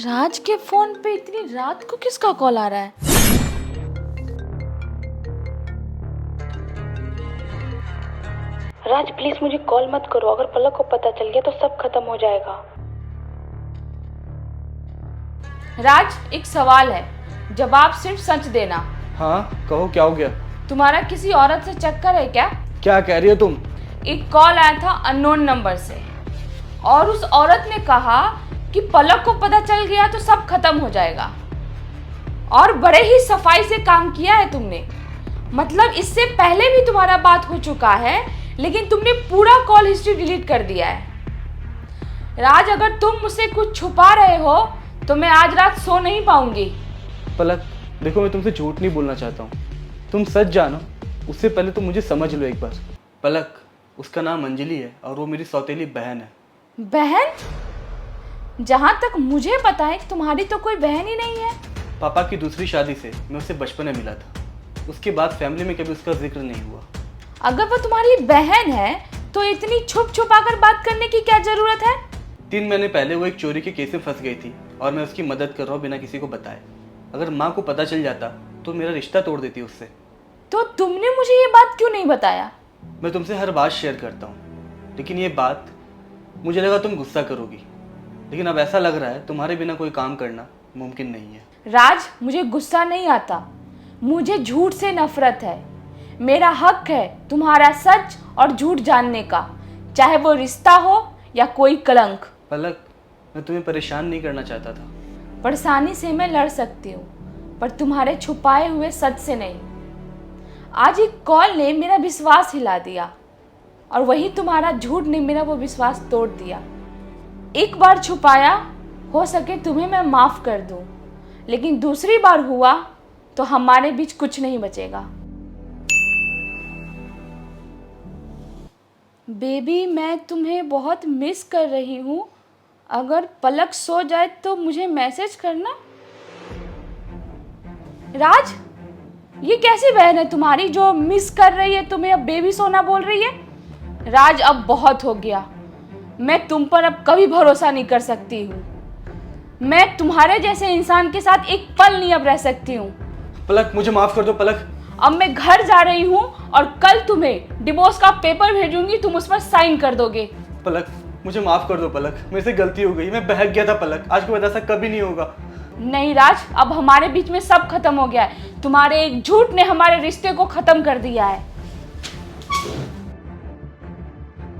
राज के फोन पे इतनी रात को किसका कॉल आ रहा है? राज प्लीज मुझे कॉल मत करो, अगर पलक को पता चल गया तो सब खत्म हो जाएगा। राज एक सवाल है, जवाब सिर्फ सच देना। हाँ कहो, क्या हो गया? तुम्हारा किसी औरत से चक्कर है क्या? क्या कह रही हो तुम? एक कॉल आया था अननोन नंबर से और उस औरत ने कहा कि पलक को पता चल गया तो सब खत्म हो जाएगा। और बड़े ही सफाई से काम किया है तुमने। मतलब इससे पहले भी तुम्हारा बात हो चुका है, लेकिन तुमने पूरा कॉल हिस्ट्री डिलीट कर दिया है। राज अगर तुम मुझसे कुछ छुपा रहे हो तो मैं आज रात सो नहीं पाऊंगी। पलक देखो, मैं तुमसे झूठ नहीं बोलना चाहता हूँ, तुम सच जानो उससे पहले तुम मुझे समझ लो एक बार। पलक, उसका नाम अंजलि है और वो मेरी सौतेली बहन है। बहन? जहां तक मुझे पता है तुम्हारी तो कोई बहन ही नहीं है। पापा की दूसरी शादी से मैं उससे बचपन में मिला था, उसके बाद फैमिली में कभी उसका जिक्र नहीं हुआ। अगर वो तुम्हारी बहन है तो इतनी छुप छुपा कर बात करने की क्या जरूरत है? 3 महीने पहले वो एक चोरी के केस में फंस गई थी और मैं उसकी मदद कर रहा हूँ बिना किसी को बताए। अगर माँ को पता चल जाता तो मेरा रिश्ता तोड़ देती उससे। तो तुमने मुझे ये बात क्यों नहीं बताया? मैं तुमसे हर बात शेयर करता हूँ, लेकिन ये बात मुझे लगा तुम गुस्सा करोगी, लेकिन अब ऐसा लग रहा है तुम्हारे बिना कोई काम करना मुमकिन नहीं है। राज मुझे गुस्सा नहीं आता, मुझे झूठ से नफरत है। मेरा हक है तुम्हारा सच और झूठ जानने का, चाहे वो रिश्ता हो या कोई कलंक। पलक, मैं तुम्हें परेशान नहीं करना चाहता था। परेशानी से मैं लड़ सकती हूँ, पर तुम्हारे छुपाए हुए सच से नहीं। आज एक कॉल ने मेरा विश्वास हिला दिया और वही तुम्हारा झूठ ने मेरा वो विश्वास तोड़ दिया। एक बार छुपाया, हो सके तुम्हें मैं माफ कर दूं, लेकिन दूसरी बार हुआ तो हमारे बीच कुछ नहीं बचेगा। बेबी मैं तुम्हें बहुत मिस कर रही हूँ, अगर पलक सो जाए तो मुझे मैसेज करना। राज, ये कैसी बहन है तुम्हारी जो मिस कर रही है तुम्हें, अब बेबी सोना बोल रही है? राज अब बहुत हो गया, मैं तुम पर अब कभी भरोसा नहीं कर सकती हूँ। मैं तुम्हारे जैसे इंसान के साथ एक पल नहीं अब रह सकती हूँ। पलक मुझे माफ कर दो। पलक, अब मैं घर जा रही हूँ और कल तुम्हें डिवोर्स का पेपर भेजूंगी, तुम उस पर साइन कर दोगे। पलक मुझे माफ कर दो। पलक मेरे से गलती हो गई, मैं बहक गया था। पलक आज के बाद ऐसा कभी नहीं होगा। नहीं राज, अब हमारे बीच में सब खत्म हो गया है। तुम्हारे एक झूठ ने हमारे रिश्ते को खत्म कर दिया है।